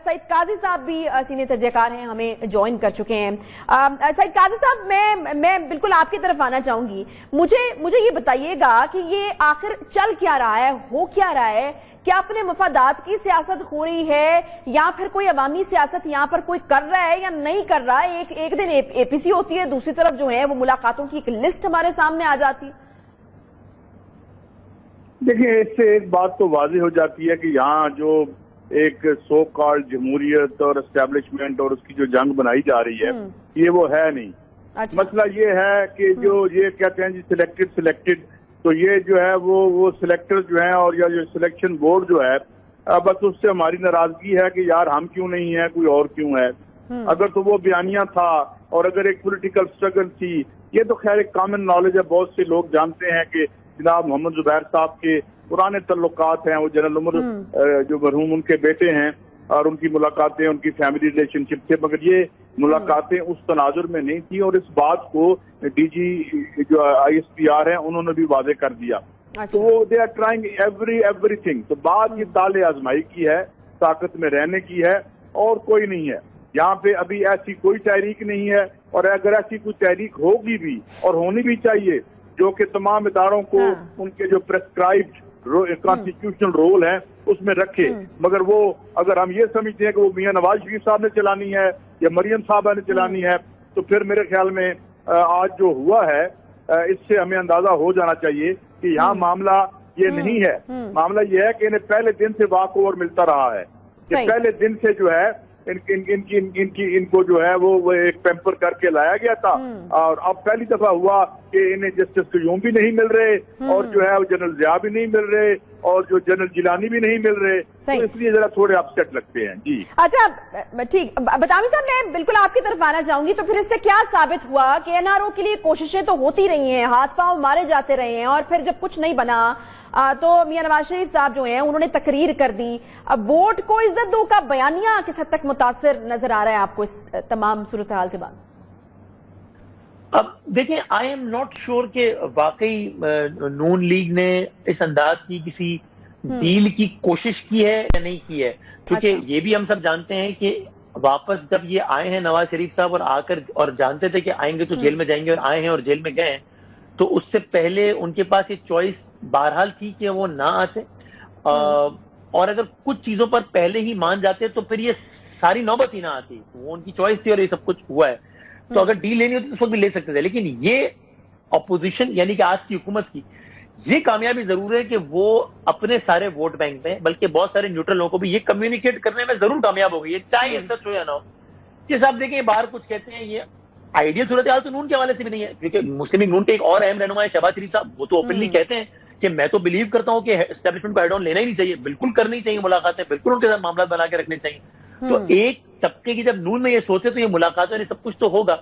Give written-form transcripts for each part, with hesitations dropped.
سعید قاضی صاحب بھی سینئر تجزیہ کار ہیں, ہمیں جوائن کر چکے ہیں. سعید قاضی صاحب, میں بالکل آپ کی طرف آنا چاہوں گی. مجھے یہ بتائیے گا کہ یہ آخر چل کیا رہا ہے, ہو کیا رہا ہے؟ کیا اپنے مفادات کی سیاست ہو رہی ہے یا پھر کوئی عوامی سیاست یہاں پر کوئی کر رہا ہے یا نہیں کر رہا ہے؟ ایک دن اے پی سی ہوتی ہے, دوسری طرف جو ہے وہ ملاقاتوں کی ایک لسٹ ہمارے سامنے آ جاتی ہے. دیکھیں, اس سے ایک بات تو واضح ہو جاتی ہے کہ یہاں جو ایک سو کالڈ جمہوریت اور اسٹیبلشمنٹ اور اس کی جو جنگ بنائی جا رہی ہے یہ وہ ہے نہیں. مسئلہ یہ ہے کہ جو یہ کہتے ہیں جی سلیکٹڈ, تو یہ جو ہے وہ سلیکٹر جو ہیں اور یا جو سلیکشن بورڈ جو ہے بس اس سے ہماری ناراضگی ہے کہ یار ہم کیوں نہیں ہیں, کوئی اور کیوں ہے. اگر تو وہ بیانیہ تھا اور اگر ایک پولیٹیکل سٹرگل تھی, یہ تو خیر ایک کامن نالج ہے, بہت سے لوگ جانتے ہیں کہ جناب محمد زبیر صاحب کے پرانے تعلقات ہیں, وہ جنرل عمر جو مرحوم ان کے بیٹے ہیں اور ان کی ملاقاتیں ان کی فیملی ریلیشن شپ تھے, مگر یہ ملاقاتیں اس تناظر میں نہیں تھی اور اس بات کو ڈی جی جو آئی ایس پی آر ہیں انہوں نے بھی واضح کر دیا. تو وہ they are trying everything. تو بات یہ تالے آزمائی کی ہے, طاقت میں رہنے کی ہے اور کوئی نہیں ہے. یہاں پہ ابھی ایسی کوئی تحریک نہیں ہے, اور اگر ایسی کوئی تحریک ہوگی بھی اور ہونی بھی چاہیے جو کہ تمام اداروں کو ان کے جو پریسکرائبڈ کانسٹیٹیوشنل رول ہے اس میں رکھے, مگر وہ اگر ہم یہ سمجھتے ہیں کہ وہ میاں نواز شریف صاحب نے چلانی ہے یا مریم صاحبہ نے چلانی ہے, تو پھر میرے خیال میں آج جو ہوا ہے اس سے ہمیں اندازہ ہو جانا چاہیے کہ یہاں معاملہ یہ نہیں ہے. معاملہ یہ ہے کہ انہیں پہلے دن سے واک اوور ملتا رہا ہے, کہ پہلے دن سے جو ہے ان کو جو ہے وہ ایک پیمپر کر کے لایا گیا تھا, اور اب پہلی دفعہ ہوا کہ انہیں جسٹس قیوم بھی نہیں مل رہے اور جو ہے وہ جنرل ضیاء بھی نہیں مل رہے اور جو جنرل جیلانی بھی نہیں مل رہے, تو اس لیے ذرا تھوڑے اپسیٹ لگتے ہیں. جی اچھا ٹھیک, بتاوی صاحب میں بالکل آپ کی طرف آنا چاہوں گی. تو پھر اس سے کیا ثابت ہوا کہ این آر او کے لیے کوششیں تو ہوتی رہی ہیں, ہاتھ پاؤں مارے جاتے رہے ہیں, اور پھر جب کچھ نہیں بنا تو میاں نواز شریف صاحب جو ہیں انہوں نے تقریر کر دی. اب ووٹ کو عزت دو کا بیانیہ کس حد تک متاثر نظر آ رہا ہے آپ کو اس تمام صورتحال کے بعد؟ اب دیکھیں, آئی ایم ناٹ شیور کہ واقعی نون لیگ نے اس انداز کی کسی ڈیل کی کوشش کی ہے یا نہیں کی ہے, کیونکہ یہ بھی ہم سب جانتے ہیں کہ واپس جب یہ آئے ہیں نواز شریف صاحب اور آ کر اور جانتے تھے کہ آئیں گے تو جیل میں جائیں گے, اور آئے ہیں اور جیل میں گئے ہیں, تو اس سے پہلے ان کے پاس یہ چوائس بہرحال تھی کہ وہ نہ آتے, اور اگر کچھ چیزوں پر پہلے ہی مان جاتے تو پھر یہ ساری نوبت ہی نہ آتی. وہ ان کی چوائس تھی اور یہ سب کچھ ہوا ہے, تو اگر ڈیل لینی ہوتی تو اس وقت بھی لے سکتے تھے. لیکن یہ اپوزیشن یعنی کہ آج کی حکومت کی یہ کامیابی ضرور ہے کہ وہ اپنے سارے ووٹ بینک میں, بلکہ بہت سارے نیوٹرل لوگوں کو بھی یہ کمیونیکیٹ کرنے میں ضرور کامیاب ہو گئی ہے, چاہے یہ سچ ہو یا نہ ہو. کہ صاحب دیکھیں, باہر کچھ کہتے ہیں, یہ آئیڈیل صورتحال تو نون کے حوالے سے بھی نہیں ہے, کیونکہ مسلم لیگ نون کے ایک اور اہم رہنما ہے شہباز شریف صاحب, وہ تو اوپنلی کہتے ہیں کہ میں تو بلیو کرتا ہوں کہ اسٹیبلشمنٹ کو ہیڈ آن لینا ہی نہیں چاہیے, بالکل کرنی چاہیے ملاقاتیں, بالکل ان کے ساتھ معاملات بنا کے رکھنے چاہیے. تو ایک طبقے کی جب نون میں یہ سوچے تو یہ ملاقاتیں یہ سب کچھ تو ہوگا.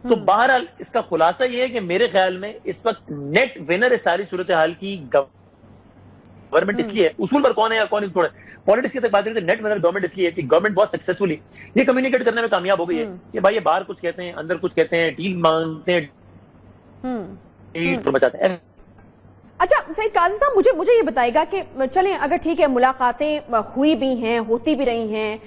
تو بہرحال اس کا خلاصہ یہ ہے کہ میرے خیال میں اس وقت نیٹ ونر ہے ساری صورتحال کی گورنمنٹ اس لیے ہے. اصول پر کون ہے یا کون تھوڑا پالیٹکس کی تک بات کریں تو نیٹ ونر گورنمنٹ اس لیے ہے کہ گورنمنٹ بہت سکسیسفلی یہ کمیونیکیٹ کرنے میں کامیاب ہو گئی ہے کہ بھائی یہ باہر کچھ کہتے ہیں, اندر کچھ کہتے ہیں, ڈیل مانگتے ہیں, بچاتے ہیں. اچھا سعید قاضی صاحب, مجھے یہ بتائے گا کہ چلیں اگر ٹھیک ہے ملاقاتیں ہوئی بھی ہیں, ہوتی بھی رہی ہیں,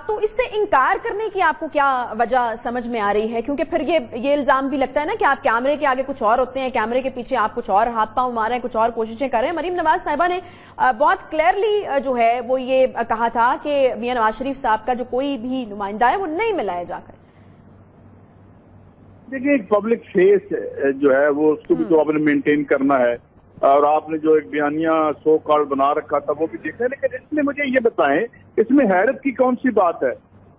تو اس سے انکار کرنے کی آپ کو کیا وجہ سمجھ میں آ رہی ہے؟ کیونکہ پھر یہ الزام بھی لگتا ہے نا کہ آپ کیمرے کے آگے کچھ اور ہوتے ہیں, کیمرے کے پیچھے آپ کچھ اور ہاتھ پاؤں مار رہے ہیں, کچھ اور کوششیں کر رہے ہیں. مریم نواز صاحبہ نے بہت کلیئرلی جو ہے وہ یہ کہا تھا کہ میاں نواز شریف صاحب کا جو کوئی بھی نمائندہ ہے وہ نہیں ملایا جا کر. دیکھیے, ایک پبلک فیس جو ہے وہ اس کو بھی تو آپ نے مینٹین کرنا ہے, اور آپ نے جو ایک بیانیہ سو کارڈ بنا رکھا تھا وہ بھی دیکھا ہے. لیکن اس میں مجھے یہ بتائیں, اس میں حیرت کی کون سی بات ہے؟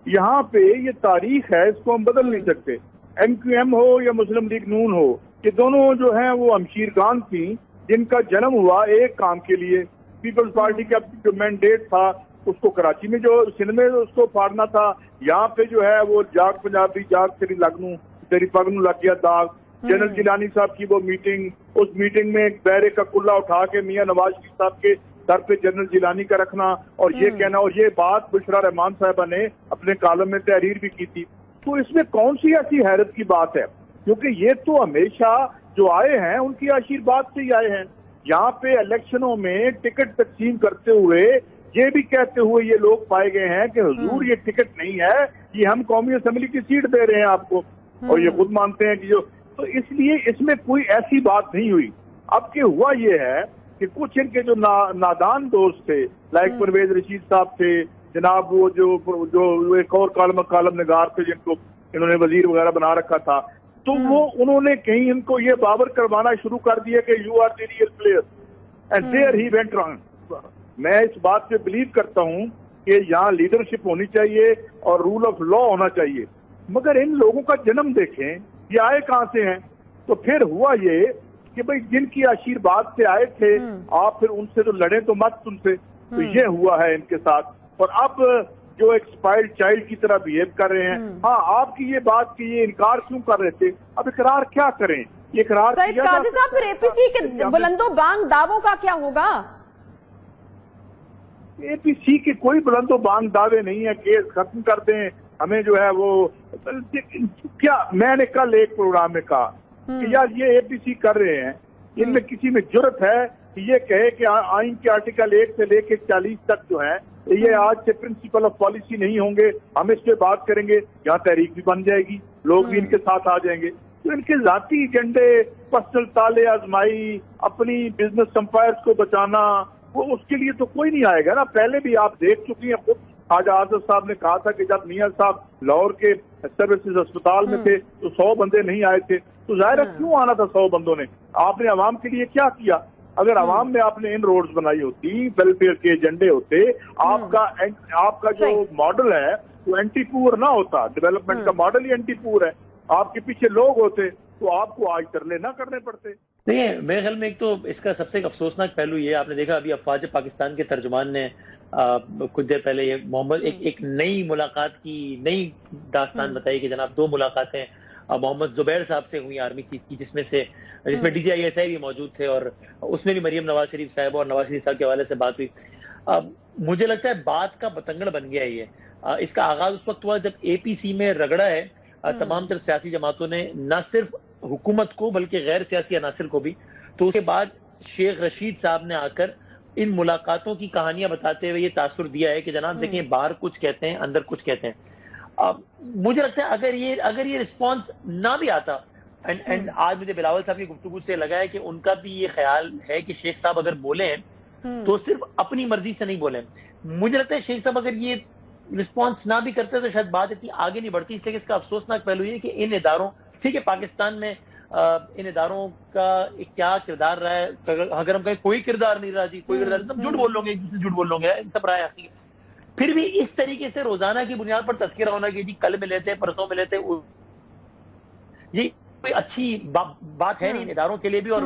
یہاں پہ یہ تاریخ ہے, اس کو ہم بدل نہیں سکتے. ایم کیو ایم ہو یا مسلم لیگ نون ہو, یہ دونوں جو ہیں وہ ہمشیرگان تھیں جن کا جنم ہوا ایک کام کے لیے. پیپلز پارٹی کا جو مینڈیٹ تھا اس کو کراچی میں جو سندھ میں اس کو پھاڑنا تھا, یہاں پہ جو ہے وہ جاگ پنجابی جاگ تیری لگنو تیری پگنو لگ گیا داغ. جنرل جیلانی صاحب کی وہ میٹنگ, اس میٹنگ میں ایک بیرے کا کلہ اٹھا کے میاں نواز شریف صاحب کے سر پہ جنرل جیلانی کا رکھنا اور یہ کہنا, اور یہ بات بشرا رحمان صاحبہ نے اپنے کالم میں تحریر بھی کی تھی. تو اس میں کون سی ایسی حیرت کی بات ہے؟ کیونکہ یہ تو ہمیشہ جو آئے ہیں ان کی آشیرواد سے ہی آئے ہیں. یہاں پہ الیکشنوں میں ٹکٹ تقسیم کرتے ہوئے یہ بھی کہتے ہوئے یہ لوگ پائے گئے ہیں کہ حضور یہ ٹکٹ نہیں ہے، یہ ہم قومی اسمبلی کی سیٹ دے رہے ہیں آپ کو، اور یہ خود مانتے ہیں کہ جو، تو اس لیے اس میں کوئی ایسی بات نہیں ہوئی۔ اب کہ ہوا یہ ہے کہ کچھ ان کے جو نادان دوست تھے، لائک پرویز رشید صاحب تھے، جناب وہ جو ایک اور کالم نگار تھے جن کو انہوں نے وزیر وغیرہ بنا رکھا تھا، تو وہ انہوں نے کہیں ان کو یہ باور کروانا شروع کر دیا کہ you are the real player, and there he went wrong. میں اس بات پہ بلیو کرتا ہوں کہ یہاں لیڈرشپ ہونی چاہیے اور رول آف لا ہونا چاہیے، مگر ان لوگوں کا جنم دیکھیں، یہ آئے کہاں سے ہیں؟ تو پھر ہوا یہ کہ بھئی جن کی آشیرواد سے آئے تھے آپ پھر ان سے تو لڑیں تو مت ان سے، تو یہ ہوا ہے ان کے ساتھ، اور اب جو ایک اسپائلڈ چائلڈ کی طرح بہیو کر رہے ہیں۔ ہاں آپ کی یہ بات کہ یہ انکار کیوں کر رہے تھے، اب اقرار کیا کریں؟ یہ اقرار سعید قاضی صاحب، پھر اے پی سی کے بلند و بانگ دعووں کا کیا ہوگا؟ اے پی سی کے کوئی بلند و بانگ دعوے نہیں ہے، کیس ختم کر دیں، ہمیں جو ہے وہ کیا، میں نے کل ایک پروگرام میں کہا کہ یار یہ اے پی سی کر رہے ہیں، ان میں کسی میں جرت ہے کہ یہ کہے کہ آئین کے آرٹیکل 1 سے لے کے 40 تک جو ہے یہ آج سے پرنسپل آف پالیسی نہیں ہوں گے، ہم اس پہ بات کریں گے، یہاں تحریک بھی بن جائے گی، لوگ بھی ان کے ساتھ آ جائیں گے۔ تو ان کے ذاتی ایجنڈے، پرسنل تالے آزمائی، اپنی بزنس امپائرز کو بچانا، وہ اس کے لیے تو کوئی نہیں آئے گا نا۔ پہلے بھی آپ دیکھ چکی ہیں، خود خواجہ آصف صاحب نے کہا تھا کہ جب میاں صاحب لاہور کے سروسز اسپتال میں تھے تو 100 بندے نہیں آئے تھے، تو ظاہر ہے کیوں آنا تھا 100 بندوں نے؟ آپ نے عوام کے لیے کیا کیا؟ اگر عوام میں آپ نے ان روڈز بنائی ہوتی، ویلفیئر کے ایجنڈے ہوتے، آپ کا جو ماڈل ہے وہ اینٹی پور نہ ہوتا، ڈیولپمنٹ کا ماڈل ہی اینٹی پور ہے، آپ کے پیچھے لوگ ہوتے تو آپ کو آج ترلے نہ کرنے پڑتے۔ دیکھیں میرے خیال میں ایک تو اس کا سب سے ایک افسوسناک پہلو یہ آپ نے دیکھا، ابھی افواج پاکستان کے ترجمان نے کچھ دیر پہلے یہ محمد ایک نئی ملاقات کی نئی داستان بتائی کہ جناب 2 ملاقاتیں محمد زبیر صاحب سے ہوئی آرمی چیف کی، جس میں D G I S I بھی موجود تھے، اور اس میں بھی مریم نواز شریف صاحب اور نواز شریف صاحب کے حوالے سے بات ہوئی۔ مجھے لگتا ہے بات کا بتنگڑ بن گیا ہے یہ۔ اس کا آغاز اس وقت ہوا جب اے پی سی میں رگڑا ہے تمام تر سیاسی جماعتوں نے، نہ صرف حکومت کو بلکہ غیر سیاسی عناصر کو بھی، تو اس کے بعد شیخ رشید صاحب نے آ کر ان ملاقاتوں کی کہانیاں بتاتے ہوئے یہ تاثر دیا ہے کہ جناب دیکھیں باہر کچھ کہتے ہیں اندر کچھ کہتے ہیں۔ مجھے لگتا ہے اگر یہ رسپانس نہ بھی آتا، اینڈ آج مجھے بلاول صاحب کی گفتگو سے لگا ہے کہ ان کا بھی یہ خیال ہے کہ شیخ صاحب اگر بولے ہیں تو صرف اپنی مرضی سے نہیں بولے۔ مجھے لگتا ہے شیخ صاحب اگر یہ رسپانس نہ بھی کرتے تو شاید بات اتنی آگے نہیں بڑھتی، اس لیے کہ اس کا افسوسناک پہلو یہ کہ ان اداروں، ٹھیک ہے پاکستان میں ان اداروں کا کیا کردار رہا ہے، اگر ہم کہیں کوئی کردار نہیں رہا جی، کوئی کردار نہیں، جھوٹ بول لوں گے، ایک دوسرے جھوٹ بول لوں گے، سب رائے آتی ہے۔ پھر بھی اس طریقے سے روزانہ کی بنیاد پر تذکرہ ہونا کہ جی کل ملے تھے، پرسوں ملے تھے، یہ کوئی اچھی بات ہے نہیں اداروں کے لیے بھی۔ اور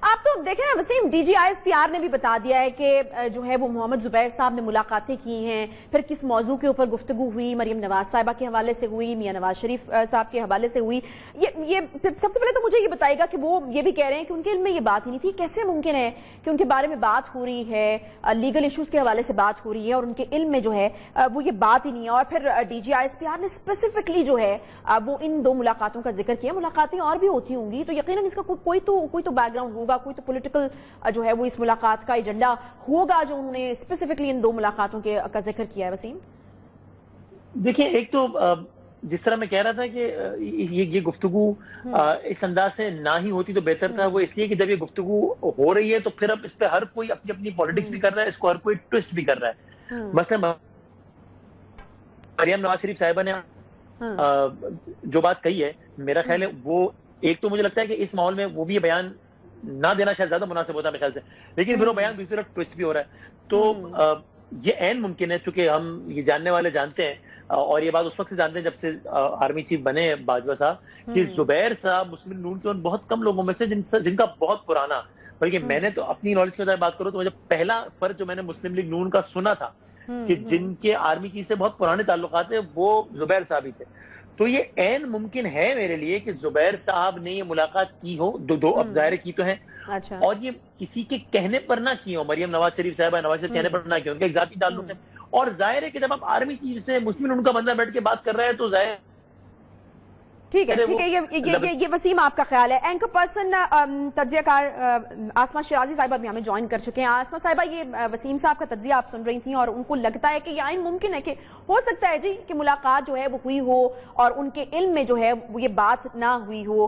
آپ تو دیکھیں نا Waseem, D G I S P R نے بھی بتا دیا ہے کہ جو ہے وہ محمد زبیر صاحب نے ملاقاتیں کی ہیں، پھر کس موضوع کے اوپر گفتگو ہوئی، مریم نواز صاحبہ کے حوالے سے ہوئی، میاں نواز شریف صاحب کے حوالے سے ہوئی۔ یہ سب سے پہلے تو مجھے یہ بتائے گا کہ وہ یہ بھی کہہ رہے ہیں کہ ان کے علم میں یہ بات ہی نہیں تھی، کیسے ممکن ہے کہ ان کے بارے میں بات ہو رہی ہے، لیگل ایشوز کے حوالے سے بات ہو رہی ہے اور ان کے علم میں جو ہے وہ یہ بات ہی نہیں ہے۔ اور پھر D G I S P R نے اسپیسیفکلی جو ہے وہ ان 2 ملاقاتوں کا ذکر کیا۔ ملاقاتیں اور بھی ہوتی ہوں گی تو یقیناً اس کا کوئی تو بیک گراؤنڈ ہوگا، کوئی تو پولیٹیکل جو ہے وہ اس ملاقات کا ایجنڈا ہوگا جو انہوں نے اسپیسیفکلی ان 2 ملاقاتوں کا ذکر کیا ہے۔ وسیم دیکھیں، ایک تو جس طرح میں کہہ رہا تھا کہ یہ گفتگو اس انداز سے نہ ہی ہوتی تو بہتر تھا، وہ اس لیے کہ جب یہ گفتگو ہو رہی ہے تو پھر اب اس پہ ہر کوئی اپنی اپنی پالیٹکس بھی کر رہا ہے، اس کو ہر کوئی ٹوسٹ بھی کر رہا ہے۔ مثلا مریم نواز شریف صاحبہ نے جو بات کہی ہے، میرا خیال ہے وہ ایک تو مجھے لگتا ہے کہ اس ماحول میں وہ بھی یہ بیان نہ دینا شاید زیادہ مناسب ہوتا ہے میرے خیال سے، لیکن پھر وہ بیان دوسری طرف ٹوسٹ بھی ہو رہا ہے۔ تو یہ عین ممکن ہے، چونکہ ہم یہ جاننے والے جانتے ہیں اور یہ بات اس وقت سے جانتے ہیں جب سے آرمی چیف بنے باجوہ صاحب، کہ زبیر صاحب مسلم نون کے ان بہت کم لوگوں میں سے جن کا بہت پرانا، بلکہ میں نے تو اپنی نالج کے بات کروں تو مجھے پہلا فرد جو میں نے مسلم لیگ نون کا سنا تھا کہ جن کے آرمی چیف سے بہت پرانے تعلقات ہیں، وہ زبیر صاحب ہی تھے۔ تو یہ عین ممکن ہے میرے لیے کہ زبیر صاحب نے یہ ملاقات کی ہو، دو اب ظاہر کی تو ہیں، اور یہ کسی کے کہنے پر نہ کی ہو، مریم نواز شریف صاحبہ نواز شریف کہنے پر نہ کی ہو، ان کا ایک ذاتی تعلق ہے۔ اور ظاہر ہے کہ جب آپ آرمی چیف سے مسلم ان کا بندہ بیٹھ کے بات کر رہا ہے تو ظاہر ٹھیک ہے یہ وسیم آپ کا خیال ہے. اینکر پرسن تجزیہ کار آسما شیرازی صاحبہ بھی ہمیں جوائن کر چکے ہیں. آسما صاحبہ یہ وسیم صاحب کا تجزیہ آپ سن رہی تھیں اور ان کو لگتا ہے کہ یہ عین ممکن ہے کہ ہو سکتا ہے جی کہ ملاقات جو ہے وہ ہوئی ہو اور ان کے علم میں جو ہے وہ یہ بات نہ ہوئی ہو,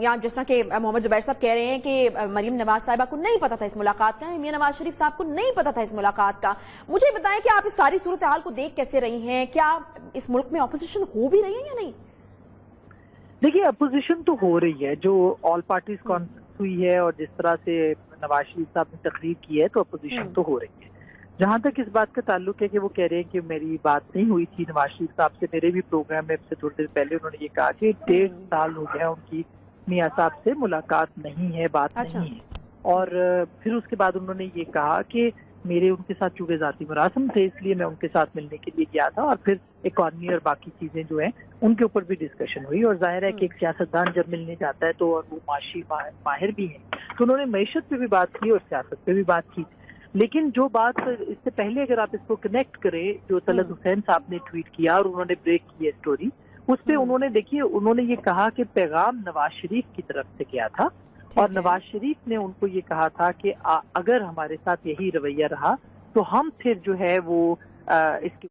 یا جس طرح کہ محمد زبیر صاحب کہہ رہے ہیں کہ مریم نواز صاحبہ کو نہیں پتا تھا اس ملاقات کا, میاں نواز شریف صاحب کو نہیں پتا تھا اس ملاقات کا. مجھے بتائیں کہ آپ اس ساری صورتحال کو دیکھ کیسے رہی ہیں, کیا اس ملک میں اپوزیشن ہو بھی رہی ہے یا نہیں؟ دیکھیے اپوزیشن تو ہو رہی ہے, جو آل پارٹیز کانفرنس ہوئی ہے اور جس طرح سے نواز شریف صاحب نے تقریر کی ہے تو اپوزیشن تو ہو رہی ہے. جہاں تک اس بات کا تعلق ہے کہ وہ کہہ رہے ہیں کہ میری بات نہیں ہوئی تھی نواز شریف صاحب سے, میرے بھی پروگرام میں سے تھوڑی دیر پہلے انہوں نے یہ کہا کہ 1.5 سال ہو گیا ان کی میاں صاحب سے ملاقات نہیں ہے, بات نہیں ہے. اور پھر اس کے بعد انہوں نے یہ کہا کہ میرے ان کے ساتھ چونکہ ذاتی مراسم تھے اس لیے میں ان کے ساتھ ملنے کے لیے گیا تھا, اور پھر اکانومی اور باقی چیزیں جو ہیں ان کے اوپر بھی ڈسکشن ہوئی. اور ظاہر ہے کہ ایک سیاستدان جب ملنے جاتا ہے تو, اور وہ معاشی ماہر بھی ہیں, تو انہوں نے معیشت پہ بھی بات کی اور سیاست پہ بھی بات کی. لیکن جو بات اس سے پہلے اگر آپ اس کو کنیکٹ کریں, جو طلعت حسین صاحب نے ٹویٹ کیا اور انہوں نے بریک کی ہے اسٹوری, اس پہ انہوں نے دیکھیے انہوں نے یہ کہا کہ پیغام نواز شریف کی طرف سے کیا تھا, اور نواز شریف نے ان کو یہ کہا تھا کہ اگر ہمارے ساتھ یہی رویہ رہا تو ہم پھر جو ہے وہ اس کے